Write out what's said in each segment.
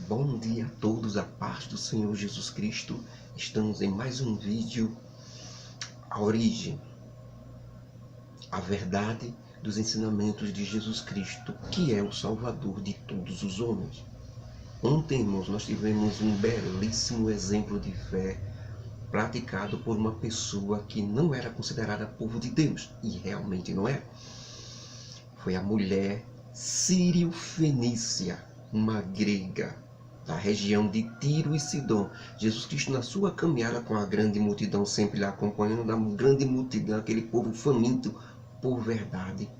Bom dia a todos, a paz do Senhor Jesus Cristo. Estamos em mais um vídeo, a origem, a verdade dos ensinamentos de Jesus Cristo, que é o Salvador de todos os homens. Ontem, irmãos, nós tivemos um belíssimo exemplo de fé praticado por uma pessoa que não era considerada povo de Deus, e realmente não é. Foi a mulher sírio-fenícia, uma grega, da região de Tiro e Sidom. Jesus Cristo, na sua caminhada com a grande multidão, sempre lhe acompanhando, da grande multidão, aquele povo faminto por verdade,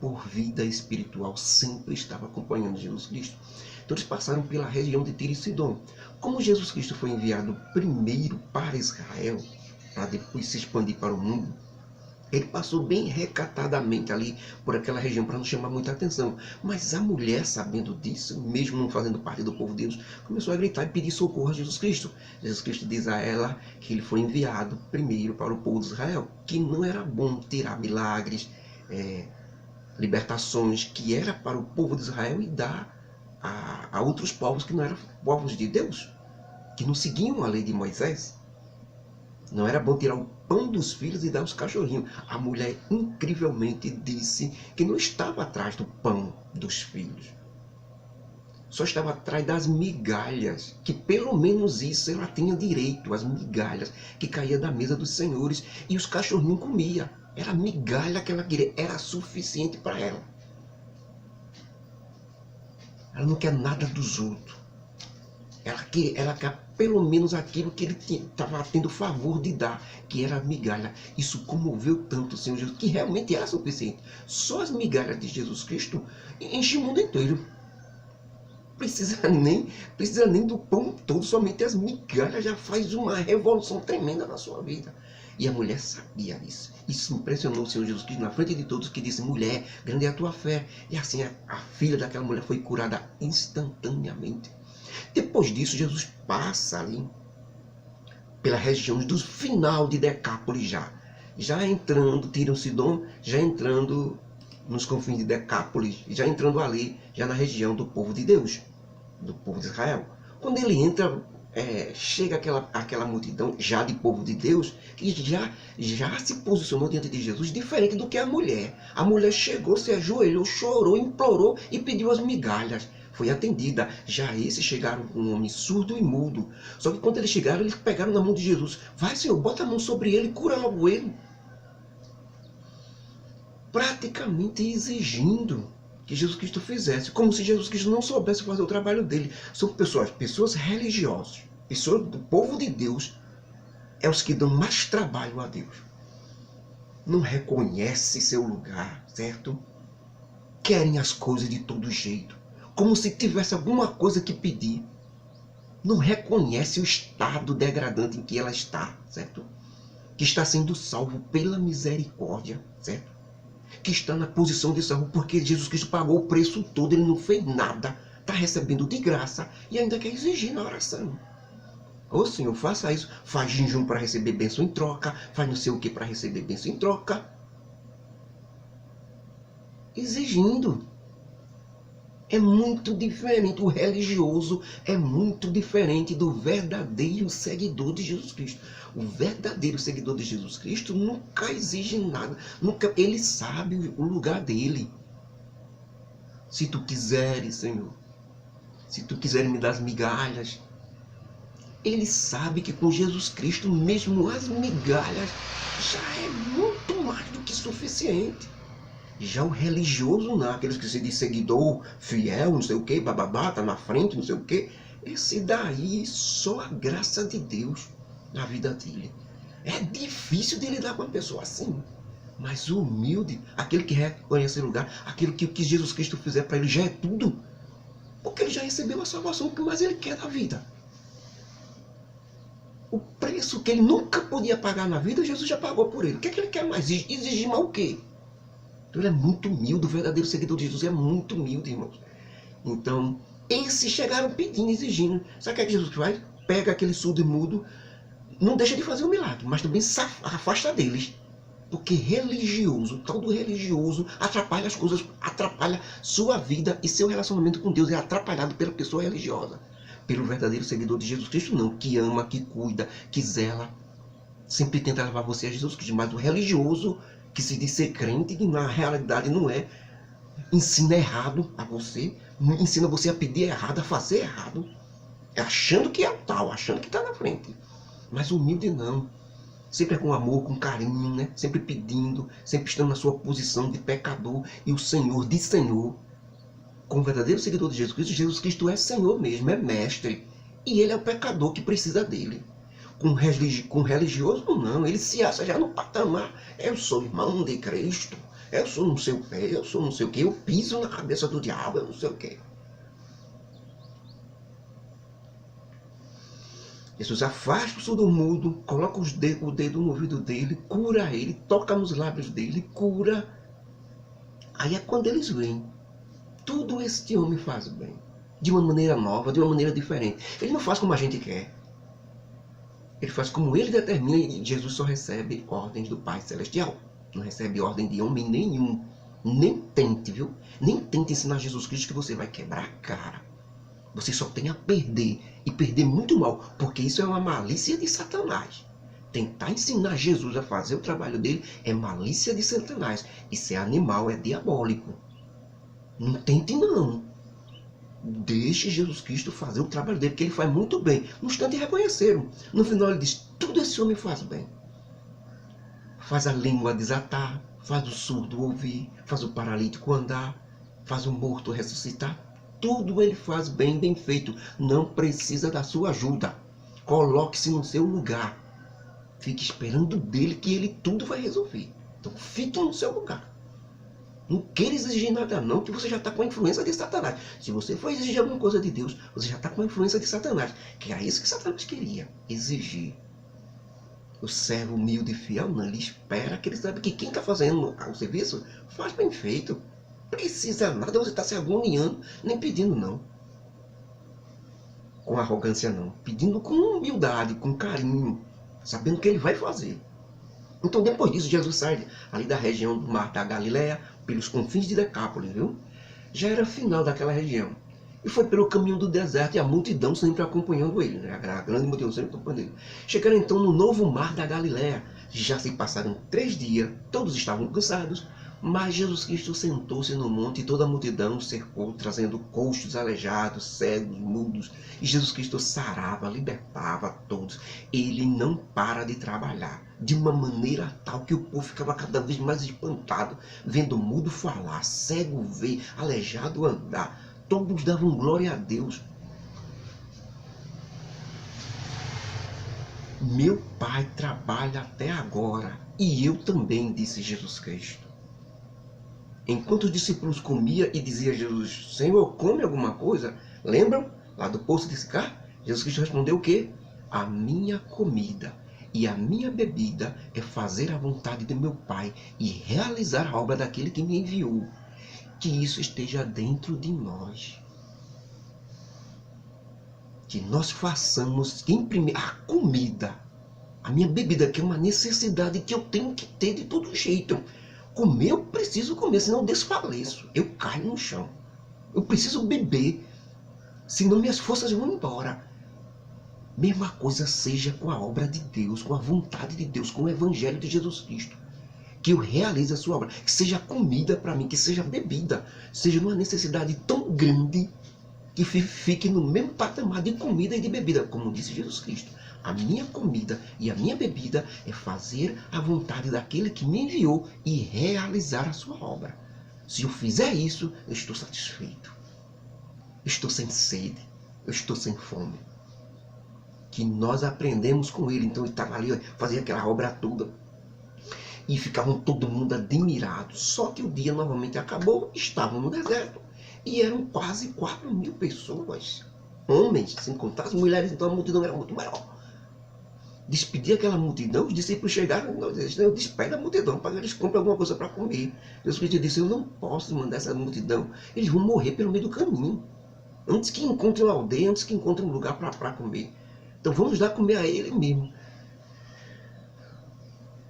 por vida espiritual, sempre estava acompanhando Jesus Cristo. Então eles passaram pela região de Tiro e Sidom. Como Jesus Cristo foi enviado primeiro para Israel, para depois se expandir para o mundo, ele passou bem recatadamente ali por aquela região para não chamar muita atenção. Mas a mulher, sabendo disso, mesmo não fazendo parte do povo de Deus, começou a gritar e pedir socorro a Jesus Cristo. Jesus Cristo diz a ela que ele foi enviado primeiro para o povo de Israel, que não era bom tirar milagres, libertações, que era para o povo de Israel e dar a outros povos que não eram povos de Deus, que não seguiam a lei de Moisés. Não era bom tirar o pão dos filhos e dar aos cachorrinhos. A mulher incrivelmente disse que não estava atrás do pão dos filhos. Só estava atrás das migalhas, que pelo menos isso ela tinha direito, as migalhas que caíam da mesa dos senhores e os cachorrinhos comiam. Era a migalha que ela queria, era suficiente para ela. Ela não quer nada dos outros. Ela quer pelo menos aquilo que ele estava tendo favor de dar, que era a migalha. Isso comoveu tanto o Senhor Jesus, que realmente era suficiente. Só as migalhas de Jesus Cristo enchem o mundo inteiro. Precisa nem do pão todo, somente as migalhas já faz uma revolução tremenda na sua vida. E a mulher sabia disso. Isso impressionou o Senhor Jesus Cristo na frente de todos, que disse: mulher, grande é a tua fé. E assim a filha daquela mulher foi curada instantaneamente. Depois disso, Jesus passa ali pela região do final de Decápolis já entrando, Tiro e Sidom, já entrando nos confins de Decápolis, já entrando ali, já na região do povo de Deus, do povo de Israel. Quando ele entra, chega aquela multidão já de povo de Deus, que já se posicionou diante de Jesus, diferente do que a mulher. A mulher chegou, se ajoelhou, chorou, implorou e pediu as migalhas. Foi atendida. Já esses chegaram com um homem surdo e mudo. Só que quando eles chegaram, eles pegaram na mão de Jesus. Vai, Senhor, bota a mão sobre ele, cura logo ele. Praticamente exigindo que Jesus Cristo fizesse, como se Jesus Cristo não soubesse fazer o trabalho dele. São pessoas religiosas, pessoas do povo de Deus, é os que dão mais trabalho a Deus. Não reconhecem seu lugar, certo? Querem as coisas de todo jeito, como se tivesse alguma coisa que pedir. Não reconhece o estado degradante em que ela está, certo? Que está sendo salvo pela misericórdia, certo? Que está na posição de salvo porque Jesus Cristo pagou o preço todo, ele não fez nada, está recebendo de graça e ainda quer exigir na oração. Ô Senhor, faça isso, faz jejum para receber bênção em troca, faz não sei o que para receber bênção em troca. Exigindo. É muito diferente, o religioso é muito diferente do verdadeiro seguidor de Jesus Cristo. O verdadeiro seguidor de Jesus Cristo nunca exige nada, ele sabe o lugar dele. Se tu quiseres, Senhor, se tu quiseres me dar as migalhas, ele sabe que com Jesus Cristo, mesmo as migalhas, já é muito mais do que suficiente. Já o religioso não, aqueles que se diz seguidor, fiel, não sei o que, bababá, tá na frente, não sei o que, esse daí só a graça de Deus na vida dele. É difícil de lidar com uma pessoa assim, mas o humilde, aquele que reconhece o lugar, aquele que o que Jesus Cristo fizer para ele já é tudo, porque ele já recebeu a salvação, o que mais ele quer da vida. O preço que ele nunca podia pagar na vida, Jesus já pagou por ele. O que é que ele quer mais? Exigir mais o quê? Então ele é muito humilde, o verdadeiro seguidor de Jesus é muito humilde, irmãos. Então, esses chegaram pedindo, exigindo. Sabe o que é que Jesus faz? Pega aquele surdo e mudo, não deixa de fazer o milagre, mas também se afasta deles. Porque religioso, o tal do religioso, atrapalha as coisas, atrapalha sua vida e seu relacionamento com Deus. É atrapalhado pela pessoa religiosa. Pelo verdadeiro seguidor de Jesus Cristo, não. Que ama, que cuida, que zela. Sempre tenta levar você a Jesus Cristo. Mas o religioso, que se diz ser crente, que na realidade não é, ensina errado a você. Ensina você a pedir errado, a fazer errado. Achando que é o tal, achando que está na frente. Mas humilde não. Sempre é com amor, com carinho, né? Sempre pedindo, sempre estando na sua posição de pecador e o Senhor de Senhor. Como verdadeiro seguidor de Jesus Cristo é Senhor mesmo, é mestre. E ele é o pecador que precisa dele. Com religioso, não. Ele se acha já no patamar. Eu sou irmão de Cristo. Eu sou não sei o quê, eu sou não sei o quê. Eu piso na cabeça do diabo, eu não sei o quê. Jesus afasta o surdo-mudo, coloca o dedo no ouvido dele, cura ele, toca nos lábios dele, cura. Aí é quando eles veem. Tudo este homem faz bem. De uma maneira nova, de uma maneira diferente. Ele não faz como a gente quer. Ele faz como ele determina e Jesus só recebe ordens do Pai Celestial. Não recebe ordem de homem nenhum. Nem tente, viu? Nem tente ensinar Jesus Cristo que você vai quebrar a cara. Você só tem a perder, e perder muito mal, porque isso é uma malícia de Satanás. Tentar ensinar Jesus a fazer o trabalho dele é malícia de Satanás. Isso é animal, é diabólico. Não tente não. Deixe Jesus Cristo fazer o trabalho dele, porque ele faz muito bem. No instante reconheceram. No final ele diz, tudo esse homem faz bem. Faz a língua desatar, faz o surdo ouvir, faz o paralítico andar, faz o morto ressuscitar. Tudo ele faz bem, bem feito. Não precisa da sua ajuda. Coloque-se no seu lugar. Fique esperando dele que ele tudo vai resolver. Então fique no seu lugar. Não queira exigir nada não, que você já está com a influência de Satanás. Se você for exigir alguma coisa de Deus, você já está com a influência de Satanás. Que era isso que Satanás queria, exigir. O servo humilde e fiel não, ele espera que ele sabe que quem está fazendo o serviço faz bem feito. Precisa nada, você está se agoniando, nem pedindo não. Com arrogância não, pedindo com humildade, com carinho, sabendo que ele vai fazer. Então depois disso Jesus sai ali da região do mar da Galileia, pelos confins de Decápolis, viu? Já era final daquela região. E foi pelo caminho do deserto e a multidão sempre acompanhando ele, né? A grande multidão sempre acompanhando ele. Chegaram então no novo mar da Galileia. Já se passaram 3 dias, todos estavam cansados, mas Jesus Cristo sentou-se no monte e toda a multidão cercou, trazendo coxos, aleijados, cegos, mudos. E Jesus Cristo sarava, libertava todos. Ele não para de trabalhar, de uma maneira tal que o povo ficava cada vez mais espantado, vendo mudo falar, cego ver, aleijado andar. Todos davam glória a Deus. Meu Pai trabalha até agora, e eu também, disse Jesus Cristo. Enquanto os discípulos comiam e dizia a Jesus, Senhor, come alguma coisa? Lembram? Lá do poço de Sicar? Jesus Cristo respondeu o quê? A minha comida e a minha bebida é fazer a vontade do meu Pai e realizar a obra daquele que me enviou. Que isso esteja dentro de nós. Que nós façamos a comida, a minha bebida, que é uma necessidade que eu tenho que ter de todo jeito. Comer, eu preciso comer, senão eu desfaleço, eu caio no chão. Eu preciso beber, senão minhas forças vão embora. Mesma coisa seja com a obra de Deus, com a vontade de Deus, com o Evangelho de Jesus Cristo. Que eu realize a sua obra, que seja comida para mim, que seja bebida, seja uma necessidade tão grande que fique no mesmo patamar de comida e de bebida, como disse Jesus Cristo. A minha comida e a minha bebida é fazer a vontade daquele que me enviou e realizar a sua obra. Se eu fizer isso, eu estou satisfeito. Eu estou sem sede. Eu estou sem fome. Que nós aprendemos com ele. Então ele estava ali, fazia aquela obra toda. E ficavam todo mundo admirado. Só que o dia novamente acabou, estavam no deserto. E eram quase 4.000 pessoas. Homens, sem contar as mulheres, então a multidão era muito maior. Despedir aquela multidão, os discípulos chegaram, despede a multidão para que eles comprem alguma coisa para comer. Jesus Cristo disse, eu não posso mandar essa multidão, eles vão morrer pelo meio do caminho. Antes que encontrem uma aldeia, antes que encontrem um lugar para comer. Então vamos dar comer a ele mesmo.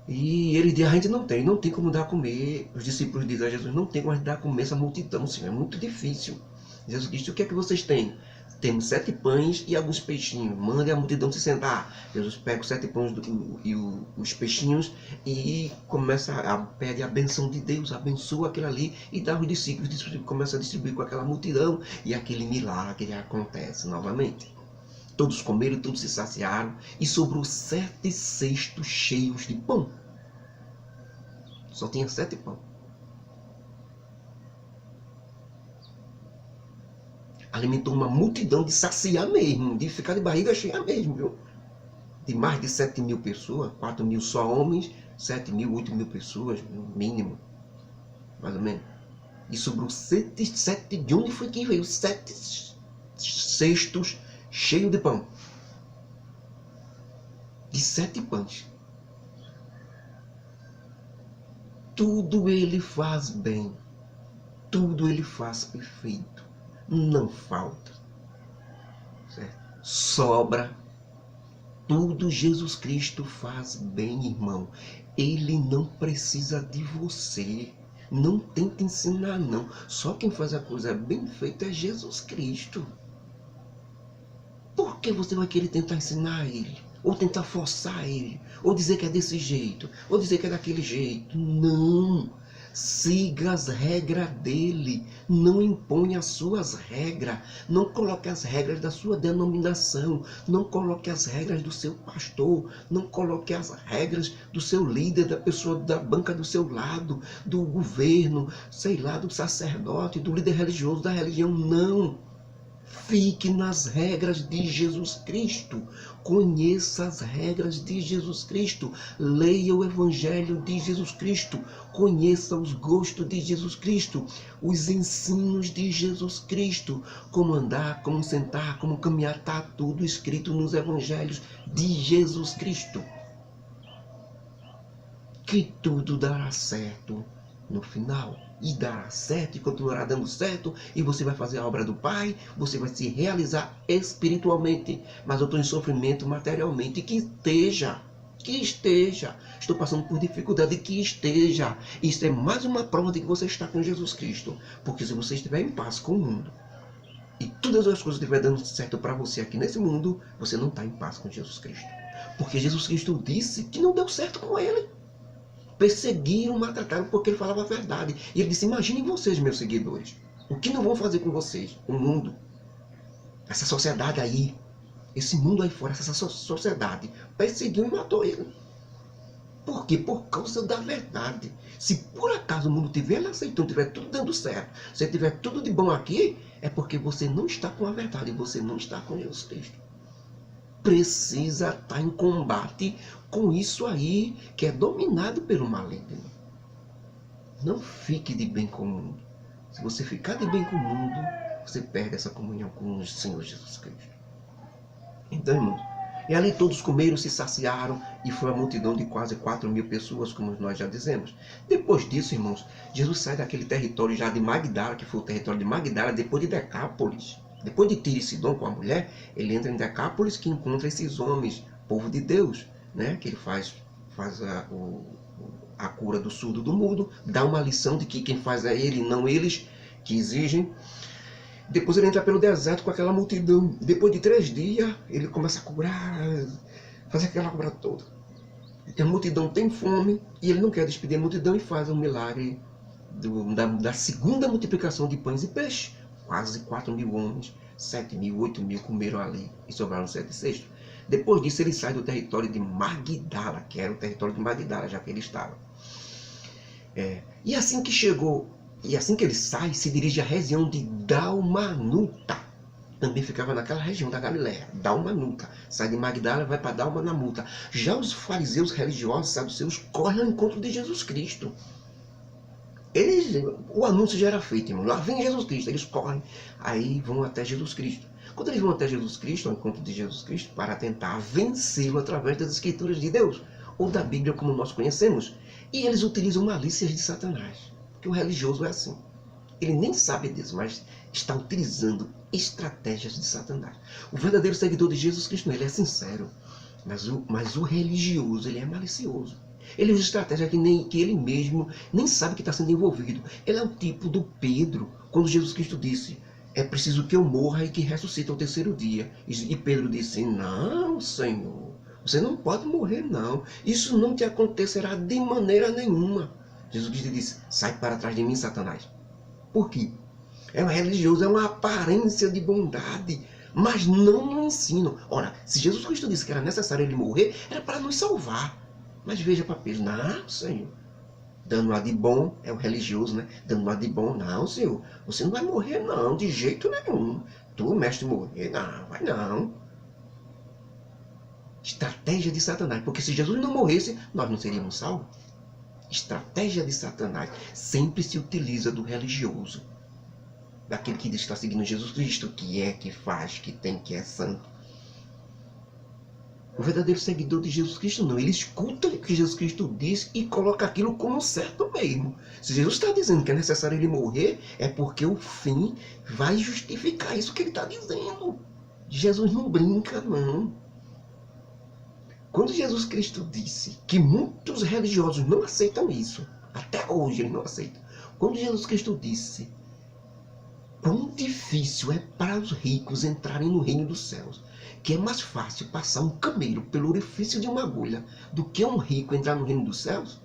E ele diz, a gente não tem como dar a comer. Os discípulos dizem a Jesus, não tem como dar a comer essa multidão, Senhor, é muito difícil. Jesus disse, o que é que vocês têm? Temos 7 pães e alguns peixinhos. Mande a multidão se sentar. Jesus pega os 7 pães e os peixinhos e pede a benção de Deus, abençoa aquilo ali e dá aos discípulos. Os discípulos começam a distribuir com aquela multidão e aquele milagre acontece novamente. Todos comeram, todos se saciaram e sobrou 7 cestos cheios de pão. Só tinha 7 pão. Alimentou uma multidão de saciar mesmo, de ficar de barriga cheia mesmo, viu? De mais de 7.000 pessoas, 4.000 só homens, 7.000, 8.000 pessoas, no mínimo, mais ou menos. E sobrou 7, de onde foi que veio? 7 cestos cheios de pão. De 7 pães. Tudo ele faz bem. Tudo ele faz perfeito. Não falta. Certo? Sobra. Tudo Jesus Cristo faz bem, irmão. Ele não precisa de você. Não tenta ensinar, não. Só quem faz a coisa bem feita é Jesus Cristo. Por que você vai querer tentar ensinar ele? Ou tentar forçar ele? Ou dizer que é desse jeito? Ou dizer que é daquele jeito? Não! Siga as regras dele. Não imponha as suas regras. Não coloque as regras da sua denominação. Não coloque as regras do seu pastor. Não coloque as regras do seu líder, da pessoa da banca do seu lado, do governo, sei lá, do sacerdote, do líder religioso, da religião. Não! Fique nas regras de Jesus Cristo. Conheça as regras de Jesus Cristo. Leia o Evangelho de Jesus Cristo. Conheça os gostos de Jesus Cristo. Os ensinos de Jesus Cristo. Como andar, como sentar, como caminhar. Está tudo escrito nos Evangelhos de Jesus Cristo. Que tudo dará certo no final. E dará certo e continuará dando certo, e você vai fazer a obra do Pai, você vai se realizar espiritualmente, mas eu estou em sofrimento materialmente, que esteja, estou passando por dificuldade, que esteja, isso é mais uma prova de que você está com Jesus Cristo, porque se você estiver em paz com o mundo, e todas as coisas estiverem dando certo para você aqui nesse mundo, você não está em paz com Jesus Cristo, porque Jesus Cristo disse que não deu certo com ele. Perseguiram, maltrataram porque ele falava a verdade. E ele disse, imaginem vocês, meus seguidores, o que não vão fazer com vocês? O mundo, essa sociedade aí, esse mundo aí fora, essa sociedade, perseguiu e matou ele. Por quê? Por causa da verdade. Se por acaso o mundo tiver aceitando, tiver tudo dando certo, se tiver tudo de bom aqui, é porque você não está com a verdade, você não está com Jesus Cristo. Precisa estar em combate com isso aí que é dominado pelo maligno. Não fique de bem com o mundo. Se você ficar de bem com o mundo, você perde essa comunhão com o Senhor Jesus Cristo. Então, irmãos, e ali todos comeram, se saciaram, e foi uma multidão de quase 4.000 pessoas, como nós já dizemos. Depois disso, irmãos, Jesus sai daquele território já de Magdala, que foi o território de Magdala, depois de Decápolis. Depois de Tiro e Sidom com a mulher, ele entra em Decápolis, que encontra esses homens, povo de Deus, né? Que ele faz a cura do surdo, do mudo, dá uma lição de que quem faz é ele, não eles que exigem. Depois ele entra pelo deserto com aquela multidão. Depois de 3 dias, ele começa a curar, fazer aquela cura toda. E a multidão tem fome, e ele não quer despedir a multidão e faz um milagre da segunda multiplicação de pães e peixes. Quase 4.000 homens, 7.000, 8.000 comeram ali e sobraram 7 cestos. Depois disso ele sai do território de Magdala, que era o território de Magdala, já que ele estava. E assim que chegou, e assim que ele sai, se dirige à região de Dalmanuta. Também ficava naquela região da Galileia, Dalmanuta. Sai de Magdala e vai para Dalmanuta. Já os fariseus religiosos, saduceus, correm ao encontro de Jesus Cristo. O anúncio já era feito, irmão. Lá vem Jesus Cristo, eles correm, aí vão até Jesus Cristo. Quando eles vão até Jesus Cristo, ao encontro de Jesus Cristo, para tentar vencê-lo através das Escrituras de Deus, ou da Bíblia como nós conhecemos, e eles utilizam malícias de Satanás, porque o religioso é assim. Ele nem sabe disso, mas está utilizando estratégias de Satanás. O verdadeiro seguidor de Jesus Cristo, ele é sincero, mas o religioso, ele é malicioso. Ele usa estratégia que ele mesmo nem sabe que está sendo envolvido. Ele é o tipo do Pedro, quando Jesus Cristo disse: é preciso que eu morra e que ressuscite ao terceiro dia. E Pedro disse: não, Senhor, você não pode morrer, não. Isso não te acontecerá de maneira nenhuma. Jesus Cristo disse: sai para trás de mim, Satanás. Por quê? É um religioso, é uma aparência de bondade, mas não no ensino. Ora, se Jesus Cristo disse que era necessário ele morrer, era para nos salvar. Mas veja para Pedro: não, Senhor. Dando lá de bom, é o religioso, né? Dando lá de bom: não, Senhor, você não vai morrer, não, de jeito nenhum. Tu, mestre, morrer, não, vai não. Estratégia de Satanás, porque se Jesus não morresse, nós não seríamos salvos. Estratégia de Satanás sempre se utiliza do religioso, daquele que diz que está seguindo Jesus Cristo, que faz, que tem, que é santo. O verdadeiro seguidor de Jesus Cristo não, ele escuta o que Jesus Cristo diz e coloca aquilo como certo mesmo. Se Jesus está dizendo que é necessário ele morrer, é porque o fim vai justificar isso que ele está dizendo. Jesus não brinca, não. Quando Jesus Cristo disse que muitos religiosos não aceitam isso, até hoje eles não aceitam. Quando Jesus Cristo disse quão difícil é para os ricos entrarem no reino dos céus, que é mais fácil passar um camelo pelo orifício de uma agulha do que um rico entrar no reino dos céus,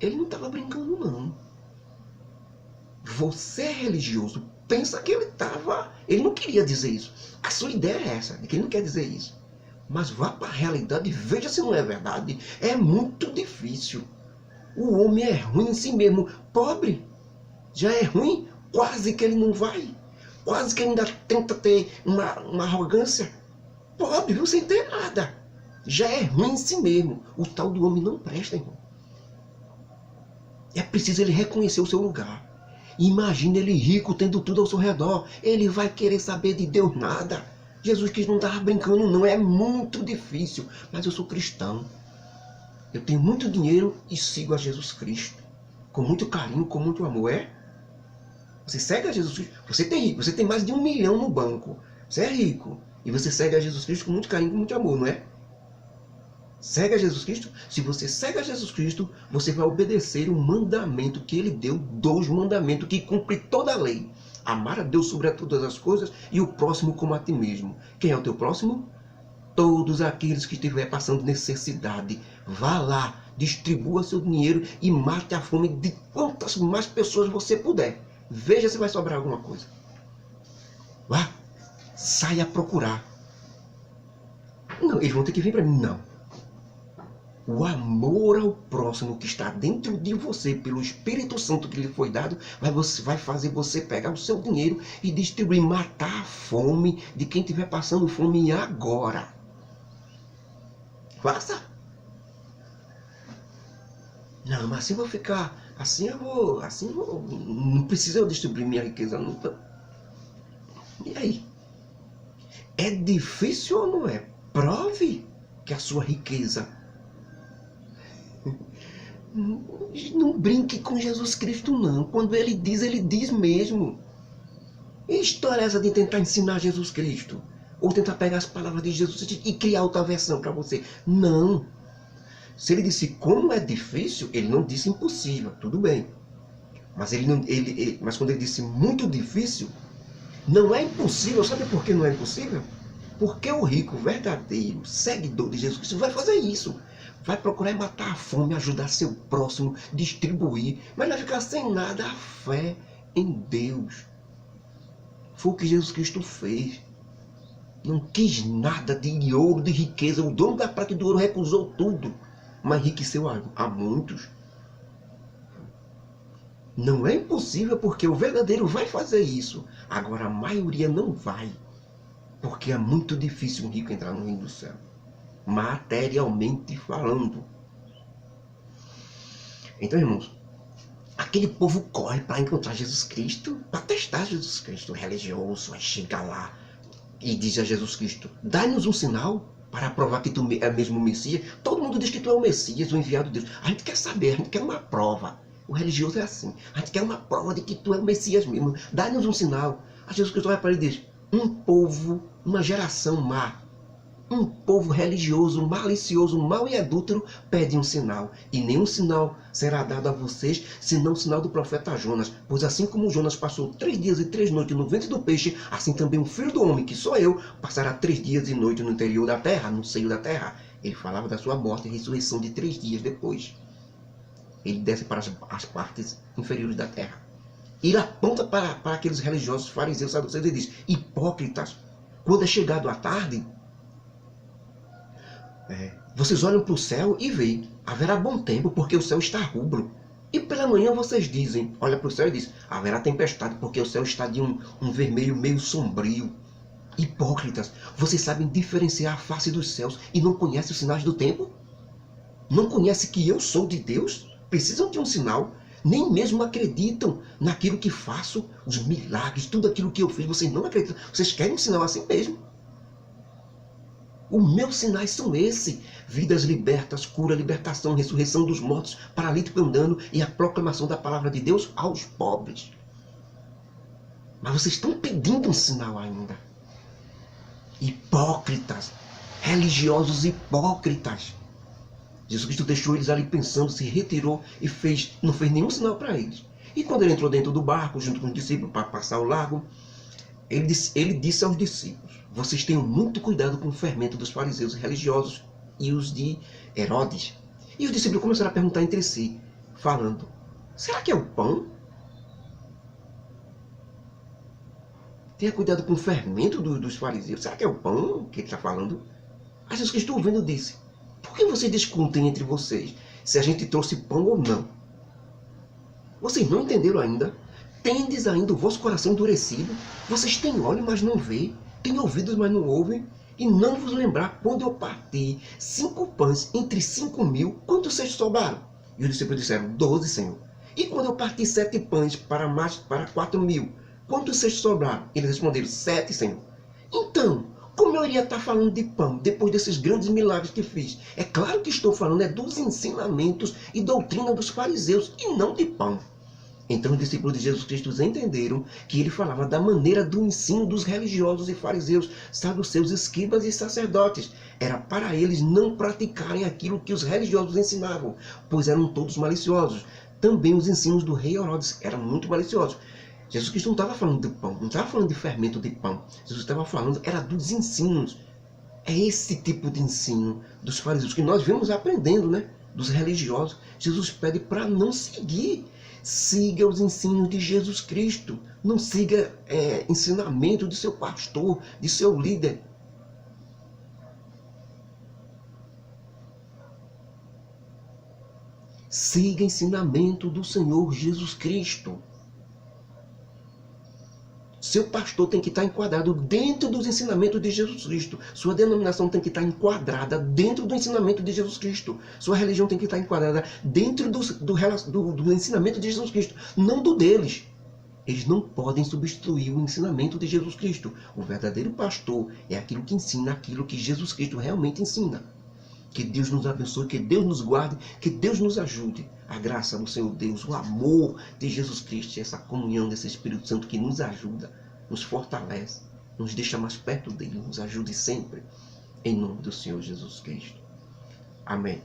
ele não estava brincando, não. Você é religioso, pensa que ele não queria dizer isso. A sua ideia é essa, de que ele não quer dizer isso. Mas vá para a realidade e veja se não é verdade. É muito difícil. O homem é ruim em si mesmo. Pobre já é ruim, quase que ele não vai. Quase que ele ainda tenta ter uma arrogância. Pobre, viu, sem ter nada. Já é ruim em si mesmo. O tal do homem não presta, irmão. É preciso ele reconhecer o seu lugar. Imagina ele rico, tendo tudo ao seu redor. Ele vai querer saber de Deus nada. Jesus Cristo não estava brincando, não. É muito difícil. Mas eu sou cristão. Eu tenho muito dinheiro e sigo a Jesus Cristo. Com muito carinho, com muito amor. É? Você segue a Jesus Cristo. Você tem mais de 1 milhão no banco. Você é rico. E você segue a Jesus Cristo com muito carinho, com muito amor, não é? Segue a Jesus Cristo. Se você segue a Jesus Cristo, você vai obedecer o mandamento que ele deu, 2 mandamentos que cumpre toda a lei. Amar a Deus sobre todas as coisas e o próximo como a ti mesmo. Quem é o teu próximo? Todos aqueles que estiver passando necessidade. Vá lá, distribua seu dinheiro e mate a fome de quantas mais pessoas você puder. Veja se vai sobrar alguma coisa. Vá, saia a procurar. Não, eles vão ter que vir para mim. Não. O amor ao próximo que está dentro de você, pelo Espírito Santo que lhe foi dado, vai fazer você pegar o seu dinheiro e distribuir, matar a fome de quem estiver passando fome agora. Faça. Não, mas assim eu vou ficar, assim eu vou, não precisa eu distribuir minha riqueza nunca. E aí? É difícil ou não é? Prove que a sua riqueza... Não brinque com Jesus Cristo, não. Quando ele diz mesmo. E história é essa de tentar ensinar Jesus Cristo? Ou tentar pegar as palavras de Jesus e criar outra versão para você? Não. Se ele disse como é difícil, ele não disse impossível, tudo bem. Mas, mas quando ele disse muito difícil, não é impossível. Sabe por que não é impossível? Porque o rico, verdadeiro, seguidor de Jesus Cristo vai fazer isso. Vai procurar matar a fome, ajudar seu próximo, distribuir, mas vai ficar sem nada. A fé em Deus. Foi o que Jesus Cristo fez. Não quis nada de ouro, de riqueza. O dono da prata e do ouro recusou tudo, mas enriqueceu a muitos. Não é impossível, porque o verdadeiro vai fazer isso. Agora a maioria não vai, porque é muito difícil um rico entrar no reino do céu, materialmente falando. Então, irmãos, aquele povo corre para encontrar Jesus Cristo, para testar Jesus Cristo. O religioso vai chegar lá e diz a Jesus Cristo: dá-nos um sinal para provar que tu é mesmo o Messias. Todo mundo diz que tu é o Messias, o enviado de Deus. A gente quer saber, a gente quer uma prova. O religioso é assim. A gente quer uma prova de que tu é o Messias mesmo. Dá-nos um sinal. A Jesus Cristo vai para ele e diz: um povo, uma geração má, Um povo religioso, malicioso, mau e adúltero pede um sinal. E nenhum sinal será dado a vocês, senão o sinal do profeta Jonas. Pois assim como Jonas passou 3 dias e 3 noites no ventre do peixe, assim também o Filho do Homem, que sou eu, passará 3 dias e noites no interior da terra, no seio da terra. Ele falava da sua morte e ressurreição de 3 dias depois. Ele desce para as partes inferiores da terra. Ele aponta para aqueles religiosos fariseus, saduceus, e diz: hipócritas, quando é chegado a tarde, vocês olham para o céu e veem, haverá bom tempo, porque o céu está rubro. E pela manhã vocês dizem, olha para o céu e diz, haverá tempestade, porque o céu está de um vermelho meio sombrio. Hipócritas, vocês sabem diferenciar a face dos céus e não conhecem os sinais do tempo? Não conhecem que eu sou de Deus? Precisam de um sinal? Nem mesmo acreditam naquilo que faço, os milagres, tudo aquilo que eu fiz, vocês não acreditam. Vocês querem um sinal assim mesmo? Os meus sinais são esses: vidas libertas, cura, libertação, ressurreição dos mortos, paralítico andando e a proclamação da palavra de Deus aos pobres. Mas vocês estão pedindo um sinal ainda. Hipócritas, religiosos hipócritas. Jesus Cristo deixou eles ali pensando, se retirou e não fez nenhum sinal para eles. E quando ele entrou dentro do barco, junto com os discípulos, para passar o lago, ele disse aos discípulos: vocês tenham muito cuidado com o fermento dos fariseus religiosos e os de Herodes. E os discípulos começaram a perguntar entre si, falando: será que é o pão? Tenha cuidado com o fermento dos fariseus. Será que é o pão que ele está falando? Aí Jesus Cristo, ouvindo, disse: por que vocês discutem entre vocês se a gente trouxe pão ou não? Vocês não entenderam ainda? Tendes ainda o vosso coração endurecido? Vocês têm olhos, mas não vê, têm ouvidos, mas não ouvem? E não vos lembrar quando eu parti 5 pães entre 5.000, quantos cestos sobraram? E os discípulos disseram: 12, Senhor. E quando eu parti 7 pães para 4.000, quantos cestos sobraram? Eles responderam: 7, Senhor. Então, como eu iria estar falando de pão depois desses grandes milagres que fiz? É claro que estou falando dos ensinamentos e doutrina dos fariseus e não de pão. Então os discípulos de Jesus Cristo entenderam que ele falava da maneira do ensino dos religiosos e fariseus, saduceus, escribas e sacerdotes. Era para eles não praticarem aquilo que os religiosos ensinavam, pois eram todos maliciosos. Também os ensinos do rei Herodes eram muito maliciosos. Jesus Cristo não estava falando de pão, não estava falando de fermento de pão. Jesus estava falando, era dos ensinos. É esse tipo de ensino dos fariseus que nós vemos aprendendo, né? Dos religiosos. Jesus pede para não seguir. Siga os ensinos de Jesus Cristo. Não siga ensinamento de seu pastor, de seu líder. Siga ensinamento do Senhor Jesus Cristo. Seu pastor tem que estar enquadrado dentro dos ensinamentos de Jesus Cristo. Sua denominação tem que estar enquadrada dentro do ensinamento de Jesus Cristo. Sua religião tem que estar enquadrada dentro do ensinamento de Jesus Cristo, não do deles. Eles não podem substituir o ensinamento de Jesus Cristo. O verdadeiro pastor é aquilo que ensina aquilo que Jesus Cristo realmente ensina. Que Deus nos abençoe, que Deus nos guarde, que Deus nos ajude. A graça do Senhor Deus, o amor de Jesus Cristo, essa comunhão desse Espírito Santo que nos ajuda, nos fortalece, nos deixa mais perto dele, nos ajude sempre. Em nome do Senhor Jesus Cristo. Amém.